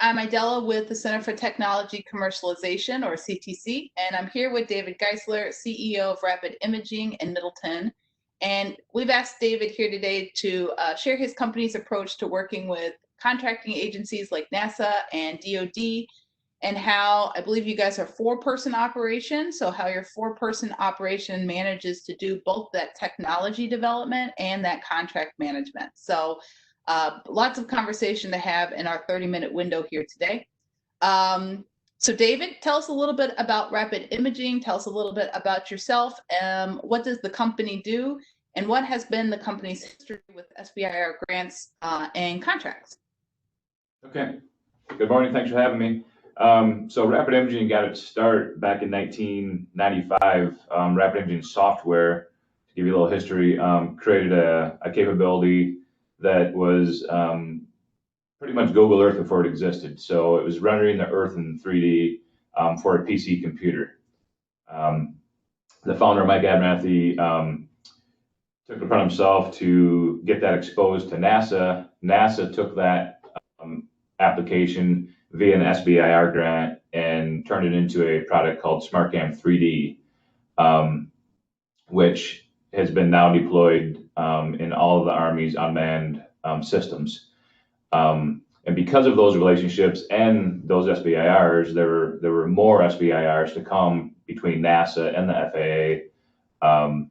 I'm Idella with the Center for Technology Commercialization, or CTC, and I'm here with David Geisler, CEO of Rapid Imaging in Middleton. And we've asked David here today to share his company's approach to working with contracting agencies like NASA and DOD, and how I believe you guys are four-person operation, so how your four-person operation manages to do both that technology development and that contract management. So lots of conversation to have in our 30-minute window here today. So David, tell us a little bit about Rapid Imaging. Tell us a little bit about yourself. What does the company do? And what has been the company's history with SBIR grants and contracts? Okay. Good morning. Thanks for having me. So Rapid Imaging got its start back in 1995. Rapid Imaging Software, to give you a little history, created a capability that was pretty much Google Earth before it existed. So it was rendering the Earth in 3D for a PC computer. The founder, Mike Abernathy, took it upon himself to get that exposed to NASA. NASA took that application via an SBIR grant and turned it into a product called SmartCam 3D, which has been now deployed in all of the Army's unmanned systems. And because of those relationships and those SBIRs, there were more SBIRs to come between NASA and the FAA.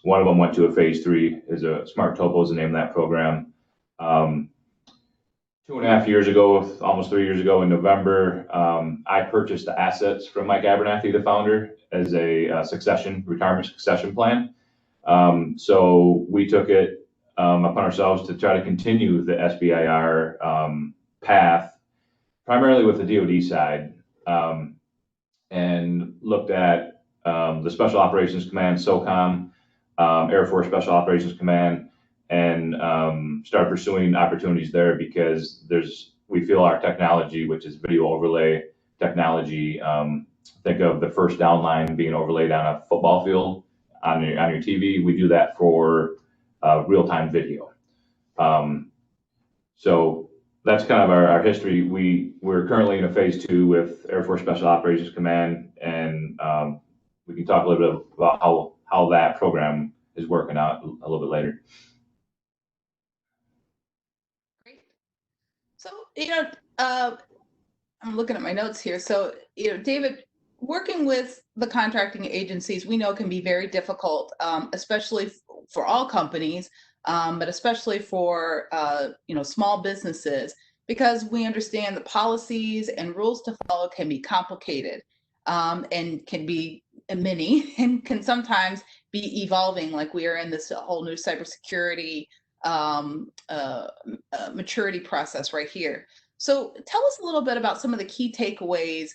One of them went to a phase 3, is a Smart Topo is the name of that program. 2.5 years ago, almost 3 years ago in November, I purchased the assets from Mike Abernathy, the founder, as a retirement succession plan. So we took it upon ourselves to try to continue the SBIR path, primarily with the DOD side, and looked at the Special Operations Command, SOCOM, Air Force Special Operations Command, and started pursuing opportunities there because we feel our technology, which is video overlay technology, think of the first down line being overlaid on a football field on your TV. We do that for real-time video. So that's kind of our history. We're currently in a phase 2 with Air Force Special Operations Command, and we can talk a little bit about how that program is working out a little bit later. Great. So, I'm looking at my notes here. So, David, working with the contracting agencies, we know can be very difficult, especially for all companies, but especially for small businesses, because we understand the policies and rules to follow can be complicated, and can be many, and can sometimes be evolving. Like we are in this whole new cybersecurity maturity process right here. So tell us a little bit about some of the key takeaways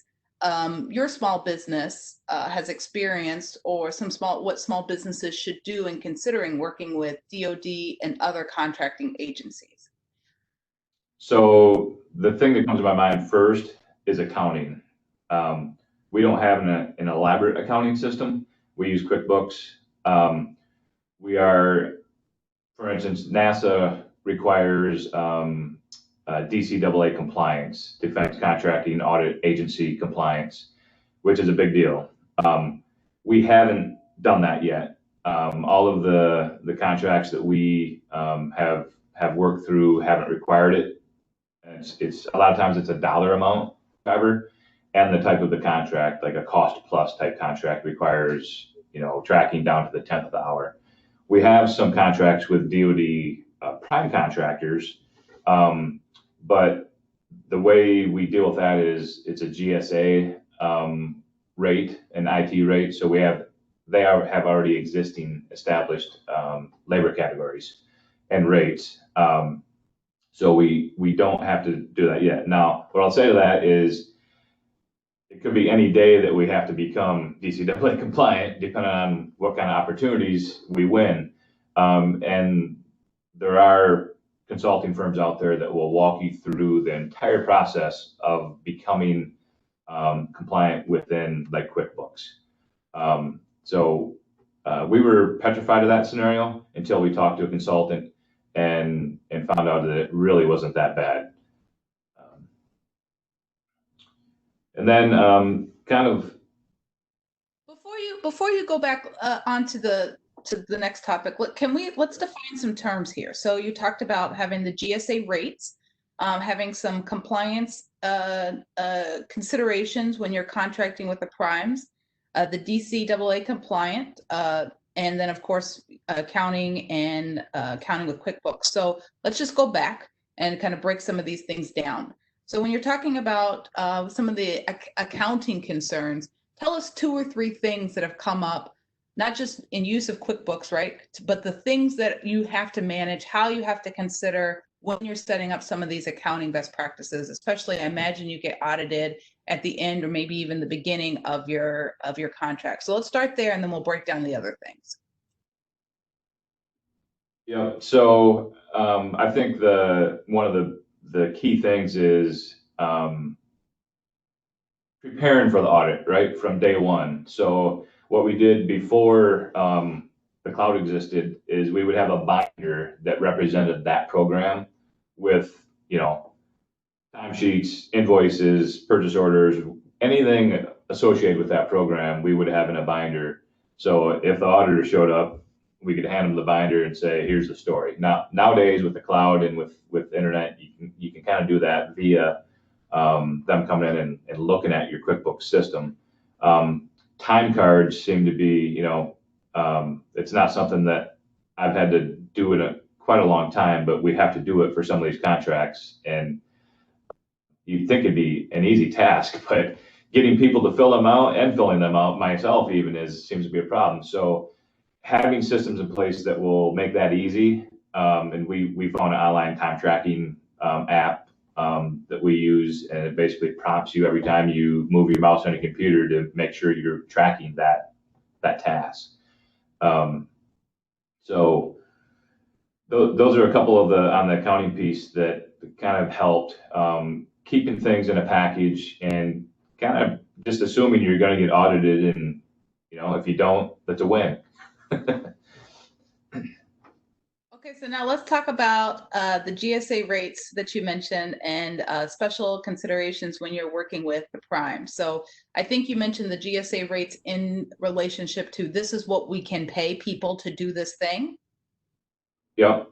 your small business has experienced, or what small businesses should do in considering working with DOD and other contracting agencies. So the thing that comes to my mind first is accounting. We don't have an elaborate accounting system. We use QuickBooks. We are, for instance, NASA requires DCAA compliance, Defense Contracting Audit Agency compliance, which is a big deal. We haven't done that yet. All of the contracts that we have worked through haven't required it. It's a lot of times it's a dollar amount, however, and the type of the contract, like a cost plus type contract, requires tracking down to the 10th of the hour. We have some contracts with DoD prime contractors. But the way we deal with that is it's a GSA rate, an IT rate. So they have already existing established labor categories and rates. So we don't have to do that yet. Now, what I'll say to that is it could be any day that we have to become DCAA compliant, depending on what kind of opportunities we win. And there are consulting firms out there that will walk you through the entire process of becoming compliant within like QuickBooks. So we were petrified of that scenario until we talked to a consultant and found out that it really wasn't that bad. And then kind of Before you go back on to the next topic, let's define some terms here. So you talked about having the GSA rates, having some compliance considerations when you're contracting with the primes, the DCAA compliant, and then of course accounting and accounting with QuickBooks. So let's just go back and kind of break some of these things down. So when you're talking about some of the accounting concerns, tell us 2 or 3 things that have come up, not just in use of QuickBooks, right? But the things that you have to manage, how you have to consider when you're setting up some of these accounting best practices, especially I imagine you get audited at the end or maybe even the beginning of your contract. So let's start there and then we'll break down the other things. Yeah, so I think one of the key things is preparing for the audit, right, from day one. So what we did before the cloud existed is we would have a binder that represented that program with, timesheets, invoices, purchase orders, anything associated with that program, we would have in a binder. So if the auditor showed up, we could hand them the binder and say, here's the story. Now, nowadays with the cloud and with internet, you can kind of do that via them coming in and looking at your QuickBooks system. Time cards seem to be, it's not something that I've had to do in quite a long time, but we have to do it for some of these contracts. And you'd think it'd be an easy task, but getting people to fill them out and filling them out myself even seems to be a problem. So having systems in place that will make that easy, and we found an online time tracking app that we use, and it basically prompts you every time you move your mouse on a computer to make sure you're tracking that task. So those are a couple of on the accounting piece that kind of helped keeping things in a package and kind of just assuming you're going to get audited, and if you don't, that's a win. Okay, so now let's talk about the GSA rates that you mentioned and special considerations when you're working with the prime. So I think you mentioned the GSA rates in relationship to this is what we can pay people to do this thing. Yep,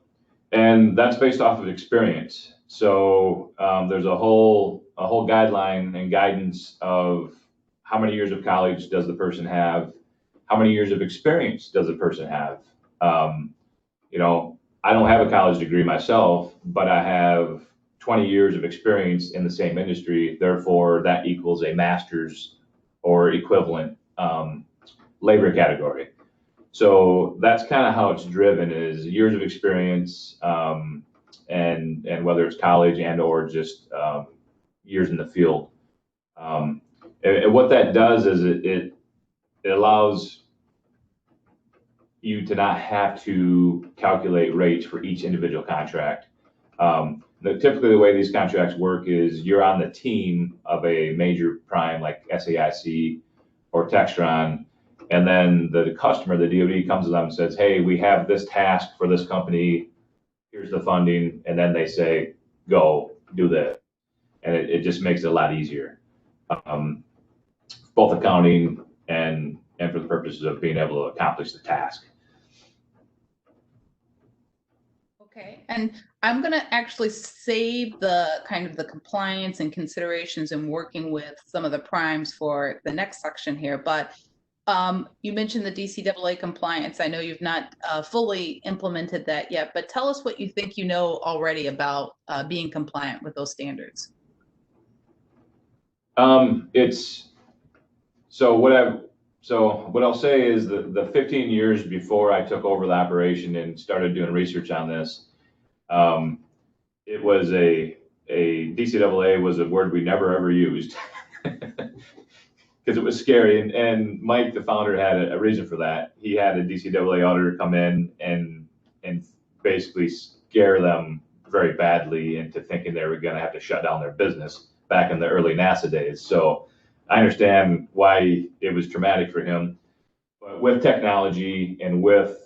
and that's based off of experience. So there's a whole guideline and guidance of how many years of college does the person have, how many years of experience does the person have. I don't have a college degree myself, but I have 20 years of experience in the same industry. Therefore, that equals a master's or equivalent labor category. So that's kind of how it's driven, is years of experience, and whether it's college and or just years in the field. And what that does is it allows you to not have to calculate rates for each individual contract. Typically, the way these contracts work is you're on the team of a major prime like SAIC or Textron, and then the customer, the DOD, comes to them and says, hey, we have this task for this company, here's the funding, and then they say, go do this. And it just makes it a lot easier, both accounting and for the purposes of being able to accomplish the task. Okay, and I'm going to actually save the kind of the compliance and considerations in working with some of the primes for the next section here, but you mentioned the DCAA compliance. I know you've not fully implemented that yet, but tell us what you think you know already about being compliant with those standards. What I'll say is the 15 years before I took over the operation and started doing research on this, it was a DCAA was a word we never ever used because it was scary. And Mike, the founder, had a reason for that. He had a DCAA auditor come in and basically scare them very badly into thinking they were going to have to shut down their business back in the early NASA days. So I understand why it was traumatic for him, but with technology and with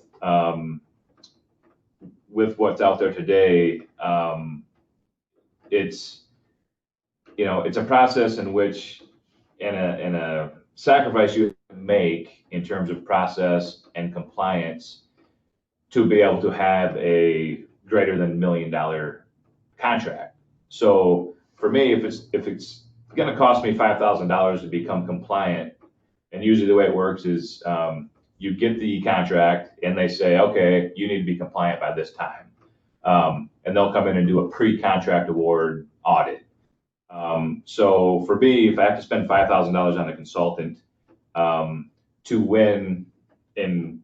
what's out there today, it's a process in which and a sacrifice you make in terms of process and compliance to be able to have a greater than $1 million contract. So for me, if it's going to cost me $5,000 to become compliant, and usually the way it works is you get the contract and they say, okay, you need to be compliant by this time, and they'll come in and do a pre-contract award audit. So for me, if I have to spend $5,000 on a consultant to win and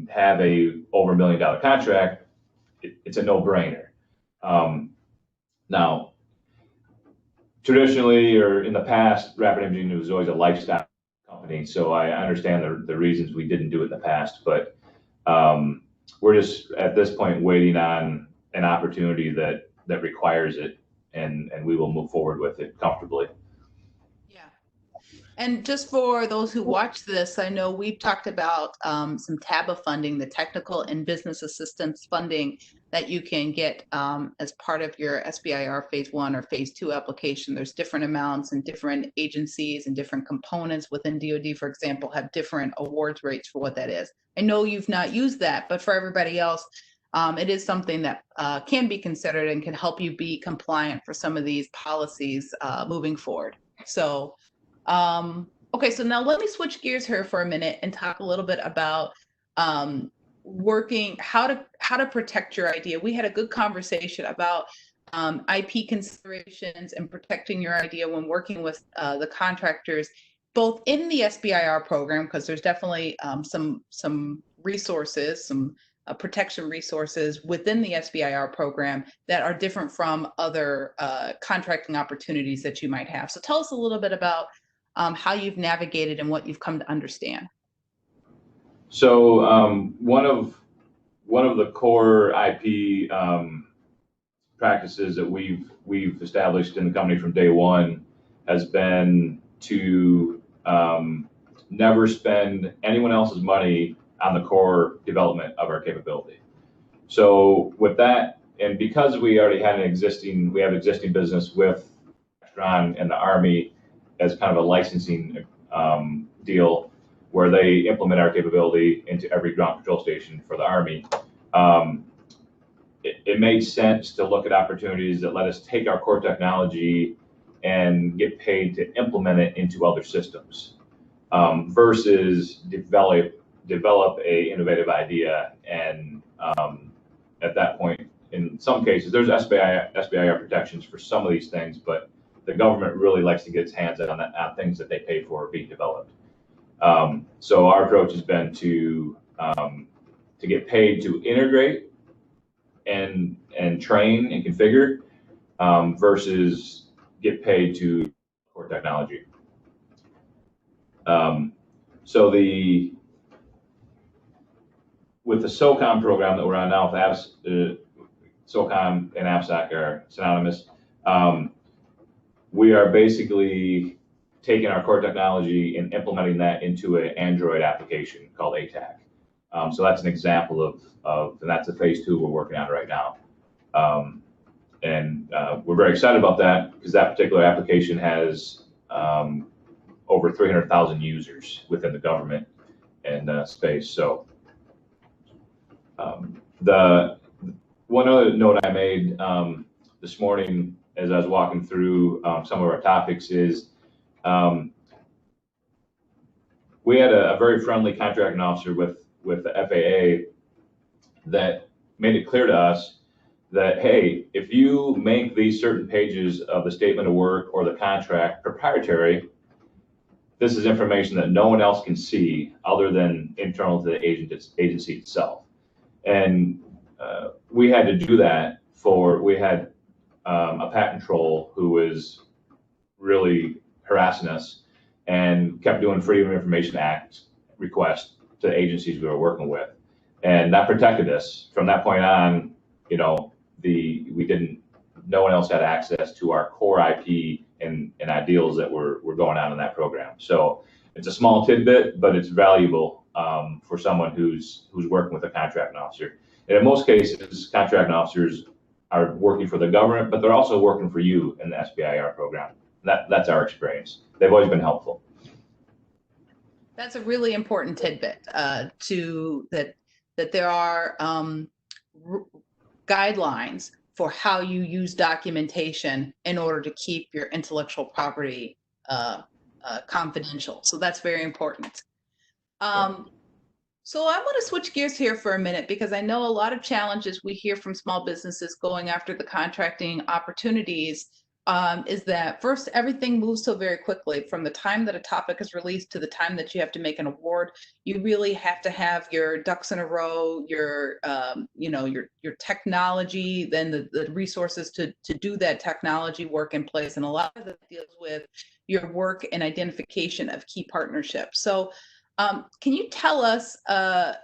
have a over $1 million contract, it's a no-brainer. Now, traditionally or in the past, Rapid Imaging was always a lifestyle company, so I understand the reasons we didn't do it in the past, but we're just at this point waiting on an opportunity that requires it, and we will move forward with it comfortably. Yeah. And just for those who watch this, I know we've talked about some TABA funding, the technical and business assistance funding that you can get as part of your SBIR phase 1 or phase 2 application. There's different amounts, and different agencies and different components within DOD, for example, have different awards rates for what that is. I know you've not used that, but for everybody else, it is something that can be considered and can help you be compliant for some of these policies moving forward. So, okay, so now let me switch gears here for a minute and talk a little bit about working, how to protect your idea. We had a good conversation about IP considerations and protecting your idea when working with the contractors, both in the SBIR program, because there's definitely some resources, some protection resources within the SBIR program that are different from other contracting opportunities that you might have. So tell us a little bit about how you've navigated and what you've come to understand. So one of the core IP practices that we've established in the company from day one has been to never spend anyone else's money on the core development of our capability. So with that, and because we already had existing business with Extron and the Army as kind of a licensing deal where they implement our capability into every ground control station for the Army, it made sense to look at opportunities that let us take our core technology and get paid to implement it into other systems versus develop a innovative idea. And at that point, in some cases, there's SBIR protections for some of these things, but the government really likes to get its hands on things that they pay for being developed. So our approach has been to get paid to integrate and train and configure versus get paid to core technology. So with the SOCOM program that we're on now, SOCOM and AppSec are synonymous. We are basically taking our core technology and implementing that into an Android application called ATAC. So that's an example and that's a phase 2 we're working on right now. And we're very excited about that because that particular application has over 300,000 users within the government and space. So the one other note I made this morning as I was walking through some of our topics is we had a very friendly contracting officer with the FAA that made it clear to us that, hey, if you make these certain pages of the statement of work or the contract proprietary, this is information that no one else can see other than internal to the agency itself. And we had to do that we had a patent troll who was really harassing us and kept doing Freedom of Information Act requests to the agencies we were working with. And that protected us. From that point on, no one else had access to our core IP and ideals that were going on in that program. So it's a small tidbit, but it's valuable for someone who's working with a contracting officer. And in most cases, contracting officers are working for the government, but they're also working for you in the SBIR program. That's our experience. They've always been helpful. That's a really important tidbit that there are guidelines for how you use documentation in order to keep your intellectual property confidential. So that's very important. So I want to switch gears here for a minute because I know a lot of challenges we hear from small businesses going after the contracting opportunities is that first, everything moves so very quickly from the time that a topic is released to the time that you have to make an award. You really have to have your ducks in a row, your technology, then the resources to do that technology work in place. And a lot of that deals with your work and identification of key partnerships. So can you tell us a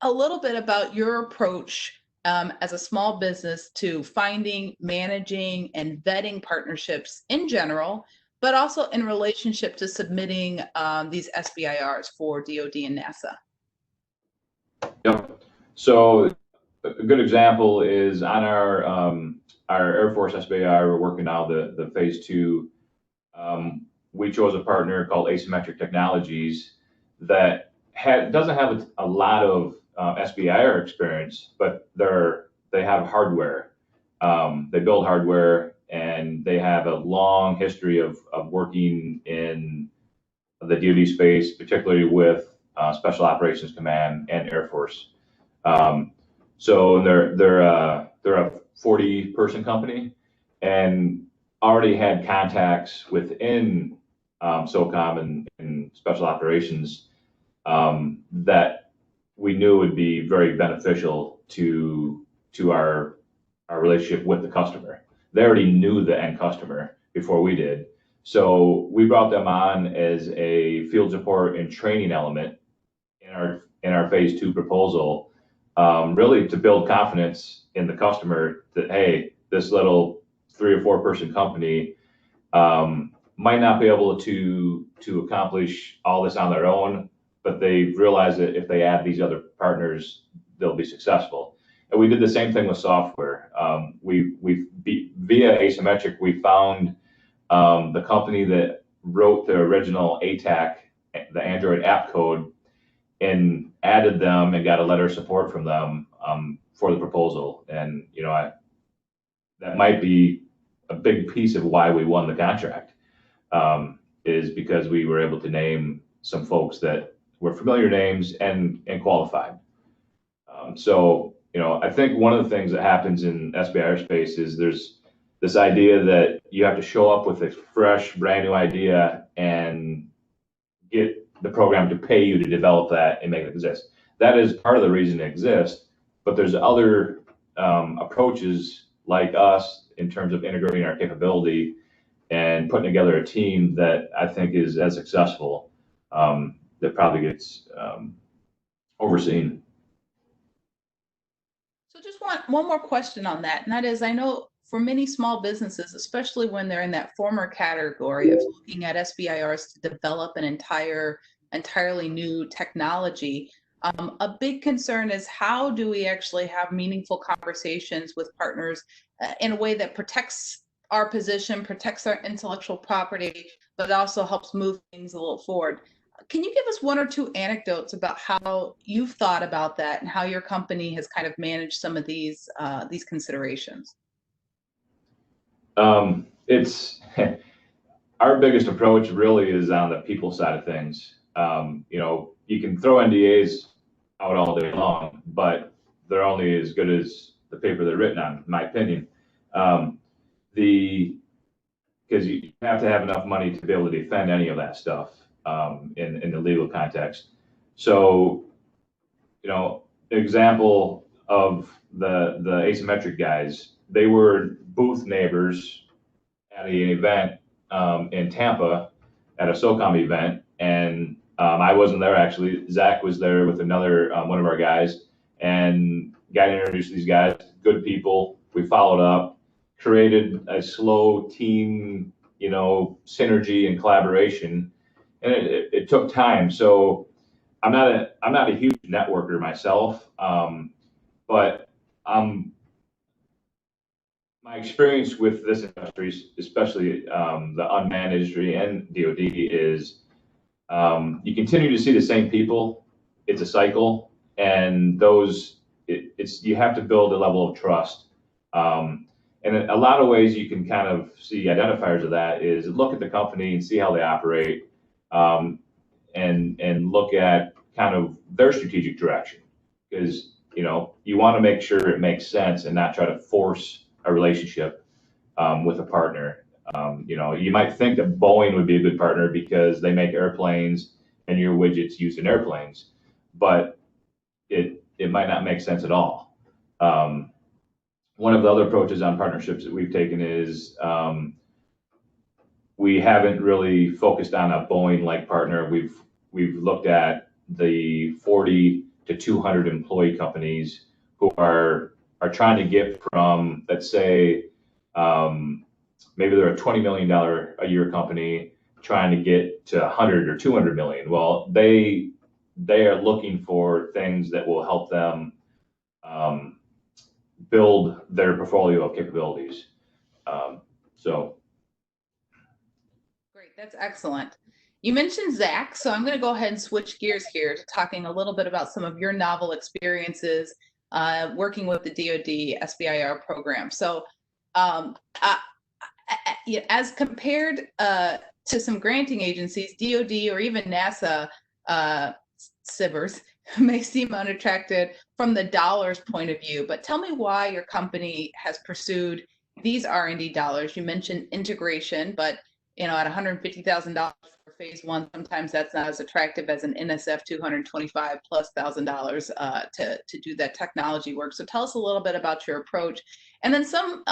little bit about your approach as a small business to finding, managing, and vetting partnerships in general, but also in relationship to submitting these SBIRs for DOD and NASA? Yep. So a good example is on our Air Force SBIR. We're working now the phase 2. We chose a partner called Asymmetric Technologies that doesn't have a lot of SBIR experience, but they have hardware. They build hardware, and they have a long history of working in the DoD space, particularly with Special Operations Command and Air Force. So they're a 40-person company, and already had contacts within SOCOM and Special Operations that we knew would be very beneficial to our relationship with the customer. They already knew the end customer before we did. So we brought them on as a field support and training element in our phase 2 proposal, really to build confidence in the customer that, hey, this little 3 or 4 person company might not be able to accomplish all this on their own, but they realize that if they add these other partners, they'll be successful. And we did the same thing with software. Via Asymmetric, we found the company that wrote the original ATAC, the Android app code, and added them and got a letter of support from them for the proposal. And that might be a big piece of why we won the contract, is because we were able to name some folks that were familiar names and qualified. So I think one of the things that happens in SBIR space is there's this idea that you have to show up with a fresh, brand new idea and get the program to pay you to develop that and make it exist. That is part of the reason it exists, but there's other approaches like us in terms of integrating our capability and putting together a team that I think is as successful, that probably gets overseen. So just one more question on that, and that is, I know for many small businesses, especially when they're in that former category of looking at SBIRs to develop an entirely new technology, a big concern is how do we actually have meaningful conversations with partners in a way that protects our position, protects our intellectual property, but also helps move things a little forward. Can you give us 1 or 2 anecdotes about how you've thought about that and how your company has kind of managed some of these considerations? It's our biggest approach really is on the people side of things. You can throw NDAs out all day long, but they're only as good as the paper they're written on, in my opinion. Because you have to have enough money to be able to defend any of that stuff in the legal context. So, example of the Asymmetric guys, they were booth neighbors at an event in Tampa at a SOCOM event, and I wasn't there actually. Zach was there with another one of our guys, and got introduced to these guys. Good people. We followed up, created a slow team, synergy and collaboration, and it took time. So I'm not a huge networker myself, but I'm My experience with this industry, especially the unmanned industry and DoD, is you continue to see the same people. It's a cycle, and it's you have to build a level of trust. And in a lot of ways, you can kind of see identifiers of that is look at the company and see how they operate, and look at kind of their strategic direction, because you want to make sure it makes sense and not try to force a relationship with a partner. You might think that Boeing would be a good partner because they make airplanes and your widgets used in airplanes, but it might not make sense at all. One of the other approaches on partnerships that we've taken is we haven't really focused on a Boeing-like partner. We've looked at the 40 to 200 employee companies who are trying to get from, let's say, maybe they're a $20 million a year company trying to get to 100 or 200 million. Well, they are looking for things that will help them build their portfolio of capabilities. Great, that's excellent. You mentioned Zach, so I'm going to go ahead and switch gears here to talking a little bit about some of your novel experiences working with the DOD SBIR program. So as compared to some granting agencies, DOD or even NASA SBIRs may seem unattracted from the dollars point of view, but tell me why your company has pursued these R&D dollars. You mentioned integration, but at $150,000 for phase one, sometimes that's not as attractive as an NSF $225,000+ to do that technology work. So tell us a little bit about your approach, and then some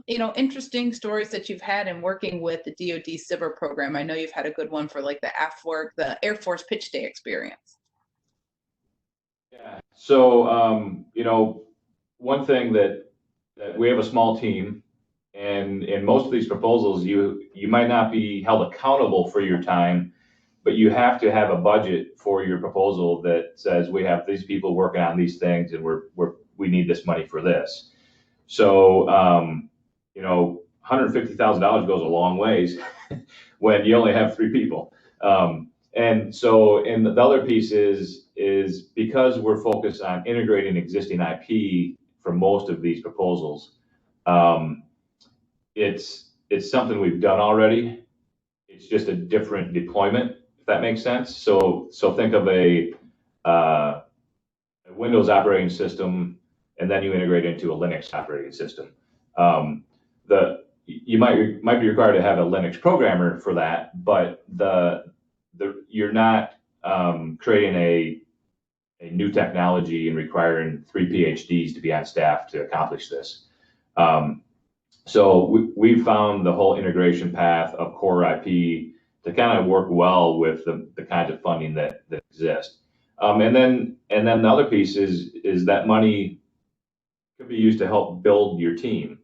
interesting stories that you've had in working with the DOD SBIR program. I know you've had a good one for like the AFWERK, the Air Force Pitch Day experience. Yeah. So one thing that we have a small team. And in most of these proposals, you might not be held accountable for your time, but you have to have a budget for your proposal that says we have these people working on these things, and we need this money for this. So $150,000 goes a long ways when you only have 3 people. And the other piece is because we're focused on integrating existing IP for most of these proposals. It's something we've done already. It's just a different deployment, if that makes sense. So think of a Windows operating system, and then you integrate into a Linux operating system. You might be required to have a Linux programmer for that, but you're not creating a new technology and requiring 3 PhDs to be on staff to accomplish this. So we found the whole integration path of core IP to kind of work well with the kinds of funding that exist. And then the other piece is that money could be used to help build your team.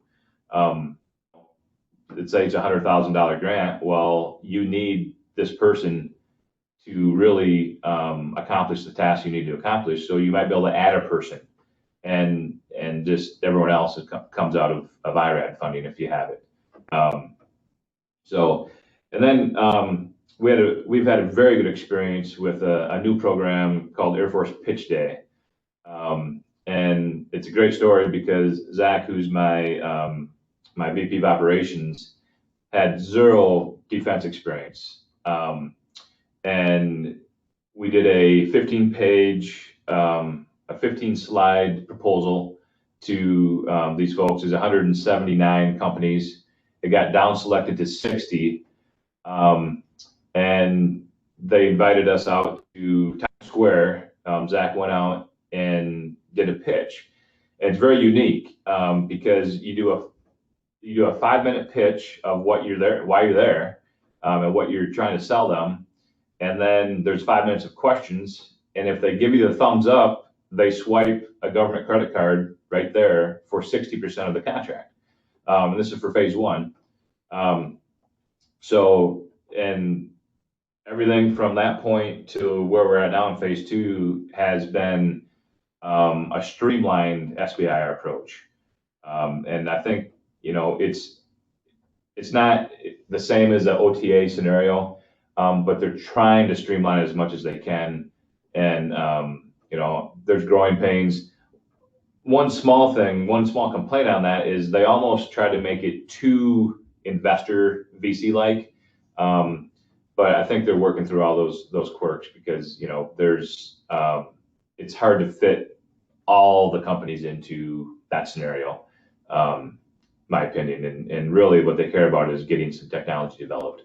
Let's say it's a $100,000 grant. Well, you need this person to really accomplish the task you need to accomplish. So you might be able to add a person, and just everyone else comes out of IRAD funding if you have it. We've had a very good experience with a new program called Air Force Pitch Day. And it's a great story because Zach, who's my VP of operations, had 0 defense experience. And we did a 15-page, a 15-slide proposal to these folks. There's 179 companies. It got down selected to 60. And they invited us out to Times Square. Zach went out and did a pitch. And it's very unique because you do a 5-minute pitch of what you're there, why you're there, and what you're trying to sell them. And then there's 5 minutes of questions. And if they give you the thumbs up, they swipe a government credit card right there for 60% of the contract. And this is for phase 1. And everything from that point to where we're at now in phase 2 has been a streamlined SBIR approach. And I think, it's not the same as the OTA scenario, but they're trying to streamline it as much as they can. And, there's growing pains. One small complaint on that is they almost try to make it too investor VC-like. But I think they're working through all those quirks because, it's hard to fit all the companies into that scenario. My opinion, and really what they care about is getting some technology developed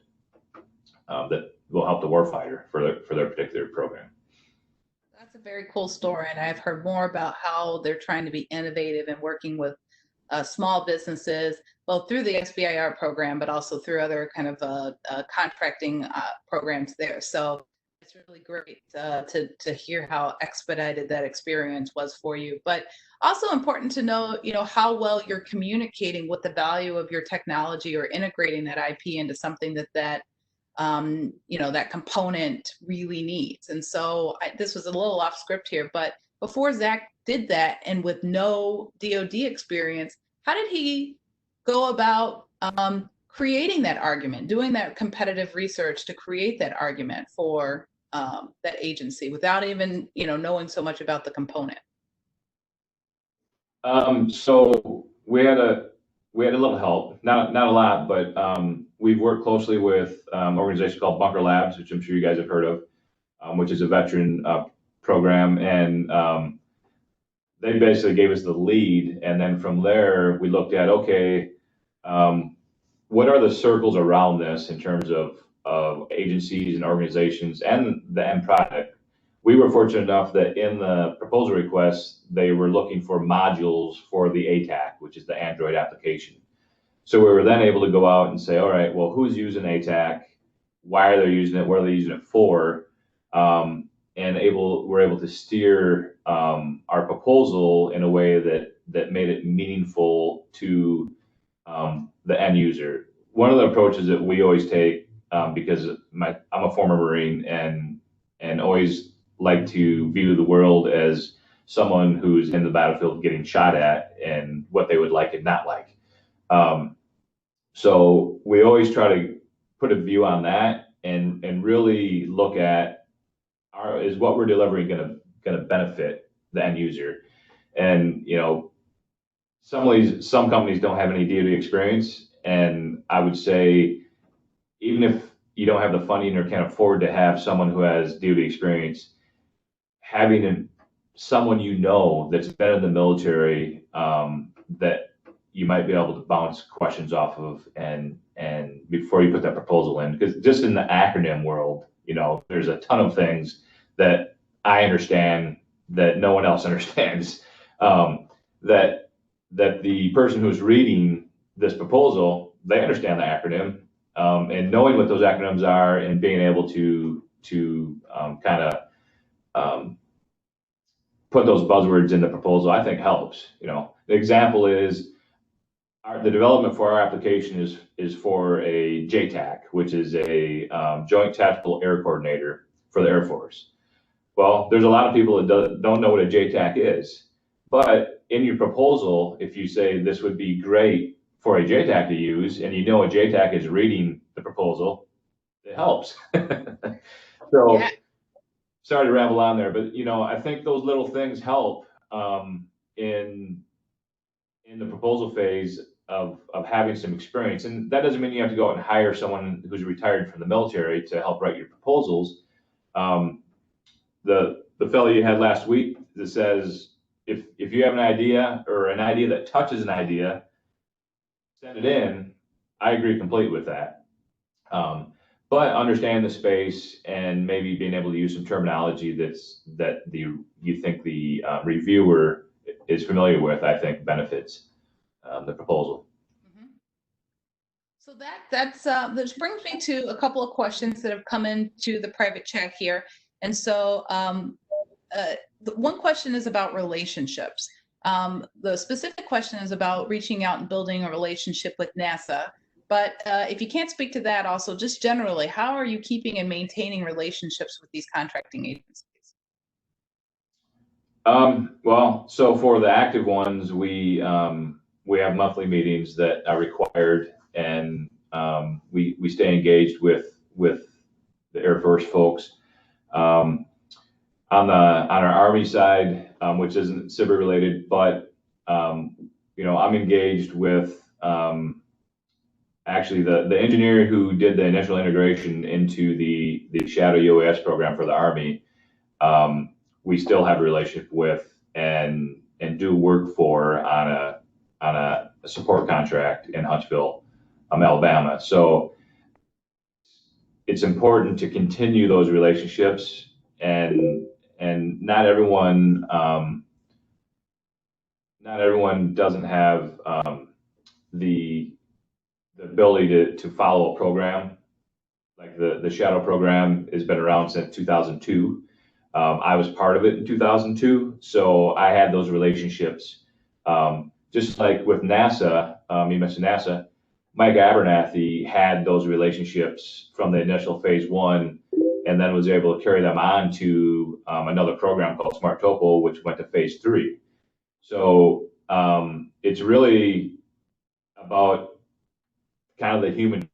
that will help the warfighter for their particular program. That's a very cool story, and I've heard more about how they're trying to be innovative and working with small businesses, both through the SBIR program, but also through other kind of contracting programs there. So it's really great to hear how expedited that experience was for you. But also important to know, how well you're communicating what the value of your technology or integrating that IP into something that component really needs. And so this was a little off script here, but before Zach did that and with no DOD experience, how did he go about creating that argument, doing that competitive research to create that argument for that agency without even, knowing so much about the component? So we had a little help, not a lot, but we've worked closely with an organization called Bunker Labs, which I'm sure you guys have heard of, which is a veteran program, and they basically gave us the lead, and then from there we looked at, okay, what are the circles around this in terms of agencies and organizations and the end product. We were fortunate enough that in the proposal request, they were looking for modules for the ATAC, which is the Android application. So we were then able to go out and say, all right, well, who's using ATAC? Why are they using it? What are they using it for? And we're able to steer our proposal in a way that made it meaningful to the end user. One of the approaches that we always take, because I'm a former Marine and always like to view the world as someone who's in the battlefield getting shot at and what they would like and not like. So we always try to put a view on that and really look at is what we're delivering going to benefit the end user. And some companies don't have any DoD experience, and I would say even if you don't have the funding or can't afford to have someone who has DoD experience, having someone that's been in the military that you might be able to bounce questions off of and before you put that proposal in, because just in the acronym world, there's a ton of things that I understand that no one else understands, that the person who's reading this proposal, they understand the acronym, and knowing what those acronyms are and being able to kind of put those buzzwords in the proposal, I think helps. The example is the development for our application is for a JTAC, which is a Joint Tactical Air Coordinator for the Air Force. Well, there's a lot of people that don't know what a JTAC is, but in your proposal, if you say this would be great for a JTAC to use, and a JTAC is reading the proposal, it helps. So, yeah. Sorry to ramble on there, but I think those little things help in the proposal phase of having some experience. And that doesn't mean you have to go out and hire someone who's retired from the military to help write your proposals. The fellow you had last week that says, if you have an idea or an idea that touches an idea, send it in. I agree completely with that. But understand the space and maybe being able to use some terminology that you think the reviewer is familiar with, I think benefits the proposal. Mm-hmm. So this brings me to a couple of questions that have come into the private chat here. And so one question is about relationships. The specific question is about reaching out and building a relationship with NASA. But if you can't speak to that, also just generally, how are you keeping and maintaining relationships with these contracting agencies? Well, so for the active ones, we we have monthly meetings that are required, and we stay engaged with the Air Force folks. On our Army side, which isn't SBIR related, but you know, I'm engaged with actually the engineer who did the initial integration into the Shadow UAS program for the Army. We still have a relationship with and do work for on a support contract in Huntsville, Alabama. So it's important to continue those relationships, and not everyone doesn't have the ability to follow a program. Like the Shadow program has been around since 2002. I was part of it in 2002, so I had those relationships. Just like with NASA, you mentioned NASA, Mike Abernathy had those relationships from the initial phase 1, and then was able to carry them on to another program called Smart Topo, which went to phase 3. So it's really about kind of the human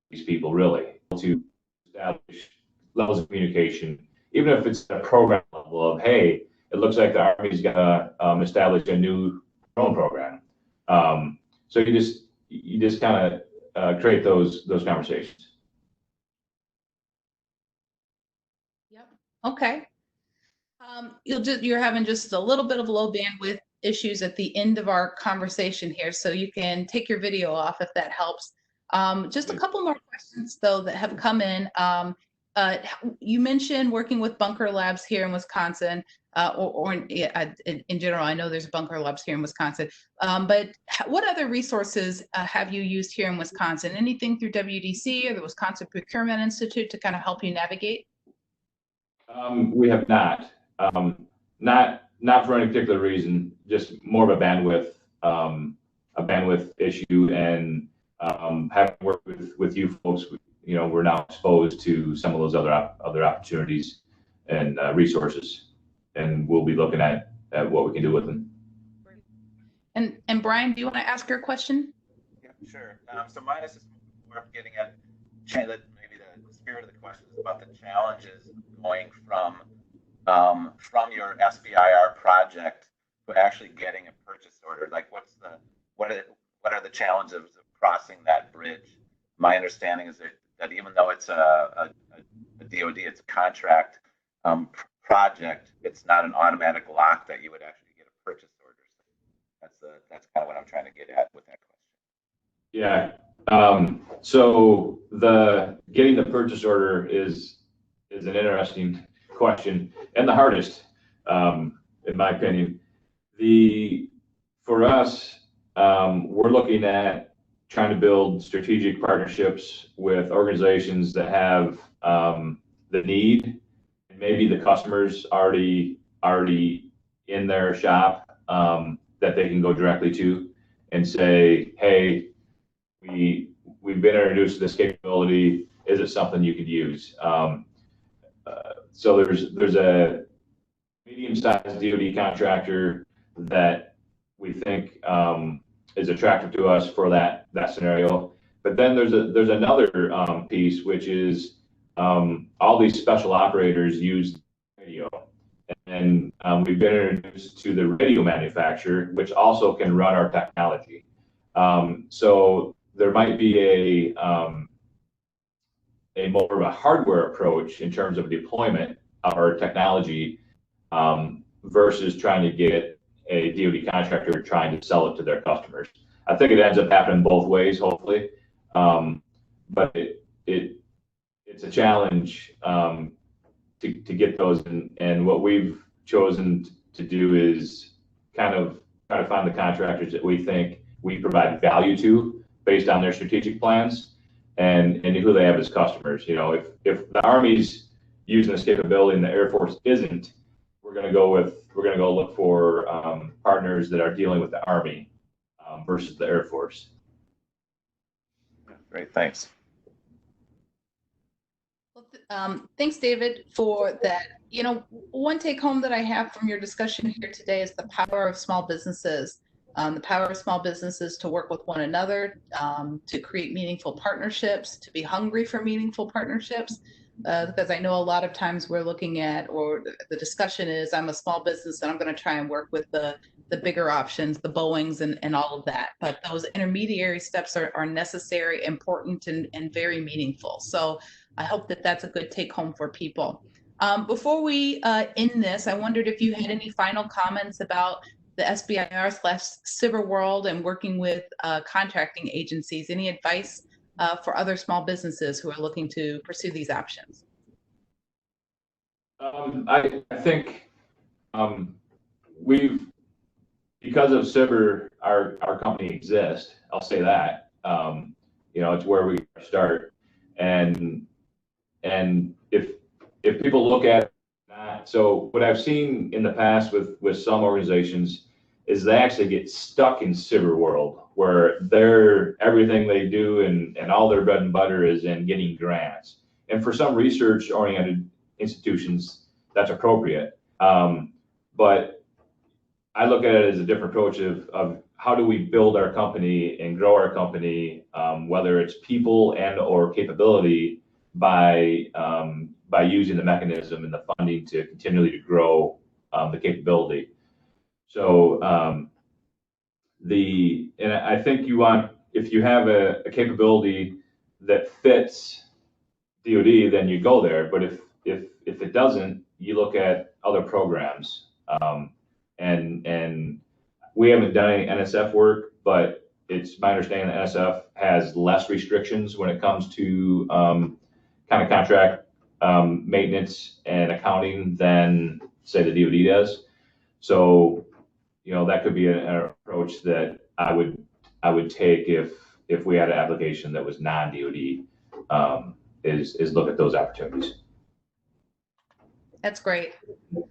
these people, really, to establish levels of communication, even if it's a program level of, hey, it looks like the Army's gonna establish a new drone program. So you just kind of create those conversations. Yep. Okay. You're having just a little bit of low bandwidth issues at the end of our conversation here, so you can take your video off if that helps. Just a couple more questions though that have come in. You mentioned working with bunker labs here in Wisconsin, or in general. I know there's bunker labs here in Wisconsin, but what other resources have you used here in Wisconsin? Anything through WDC or the Wisconsin Procurement Institute to kind of help you navigate? We have not. Not for any particular reason, just more of a bandwidth issue, and having worked with you folks, you know, we're now exposed to some of those other opportunities and resources, and we'll be looking at what we can do with them. And Brian, do you want to ask your question? Yeah, sure. So mine is just more getting at maybe the spirit of the question is about the challenges going from your SBIR project to actually getting a purchase order. Like, what are the challenges of crossing that bridge? My understanding is that even though it's a DOD, it's a contract project, it's not an automatic lock that you would actually get a purchase order. So that's kind of what I'm trying to get at with that question. Yeah. So getting the purchase order is an interesting question, and the hardest, in my opinion. For us, we're looking at trying to build strategic partnerships with organizations that have the need, and maybe the customers already in their shop, that they can go directly to and say, hey, we've been introduced to this capability. Is it something you could use? So there's a medium-sized DOD contractor that we think is attractive to us for that scenario. But then there's another piece, which is all these special operators use radio, and we've been introduced to the radio manufacturer, which also can run our technology. So there might be a more of a hardware approach in terms of deployment of our technology, versus trying to get a DoD contractor trying to sell it to their customers. I think it ends up happening both ways, hopefully, but it's a challenge to get those. And what we've chosen to do is kind of try to find the contractors that we think we provide value to based on their strategic plans and who they have as customers. You know, if the Army's using this capability and the Air Force isn't, we're going to go look for partners that are dealing with the Army versus the Air Force. Great, thanks. Thanks, David, for that. You know, one take home that I have from your discussion here today is the power of small businesses. The power of small businesses to work with one another, to create meaningful partnerships, to be hungry for meaningful partnerships. Because I know a lot of times we're looking at, or the discussion is, I'm a small business and I'm going to try and work with the bigger options, the Boeings and all of that. But those intermediary steps are necessary, important, and very meaningful. So I hope that that's a good take home for people. Before we end this, I wondered if you had any final comments about the SBIR/SBIR world and working with contracting agencies. Any advice for other small businesses who are looking to pursue these options? I think we've, because of SBIR, our company exists. I'll say that. You know, it's where we start, and if people look at that, so what I've seen in the past with some organizations is they actually get stuck in SBIR world, where everything they do and all their bread and butter is in getting grants. And for some research-oriented institutions, that's appropriate. But I look at it as a different approach of how do we build our company and grow our company, whether it's people and or capability, by using the mechanism and the funding to continually to grow the capability. So and I think you want, if you have a capability that fits DOD, then you go there. But if it doesn't, you look at other programs. And we haven't done any NSF work, but it's my understanding that NSF has less restrictions when it comes to kind of contract maintenance and accounting than, say, the DOD does. So, you know, that could be an approach that I would take if we had an application that was non-DOD, is look at those opportunities. That's great. Well,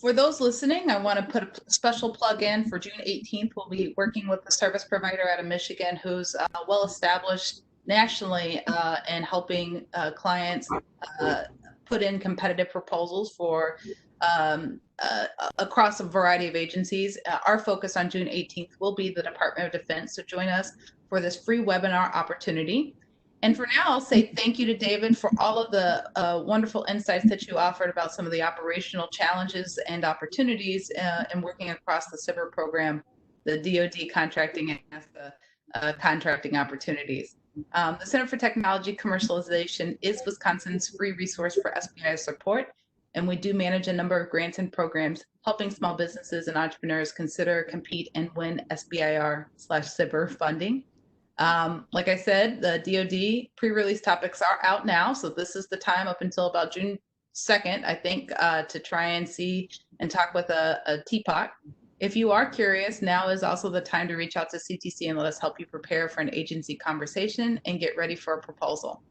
for those listening, I want to put a special plug in for June 18th. We'll be working with a service provider out of Michigan who's well established nationally and helping clients put in competitive proposals for across a variety of agencies. Our focus on June 18th will be the Department of Defense. So join us for this free webinar opportunity. And for now, I'll say thank you to David for all of the wonderful insights that you offered about some of the operational challenges and opportunities in working across the SBIR program, the DOD contracting, and the contracting opportunities. The Center for Technology Commercialization is Wisconsin's free resource for SBIR support, and we do manage a number of grants and programs helping small businesses and entrepreneurs consider, compete, and win SBIR/SBIR funding. Like I said, the DOD pre-release topics are out now, so this is the time up until about June 2nd, I think, to try and see and talk with a TPOC. If you are curious, now is also the time to reach out to CTC and let us help you prepare for an agency conversation and get ready for a proposal.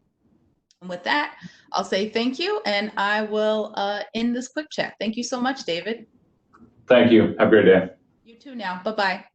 And with that, I'll say thank you, and I will end this quick chat. Thank you so much, David. Thank you. Have a great day. You too now. Bye-bye.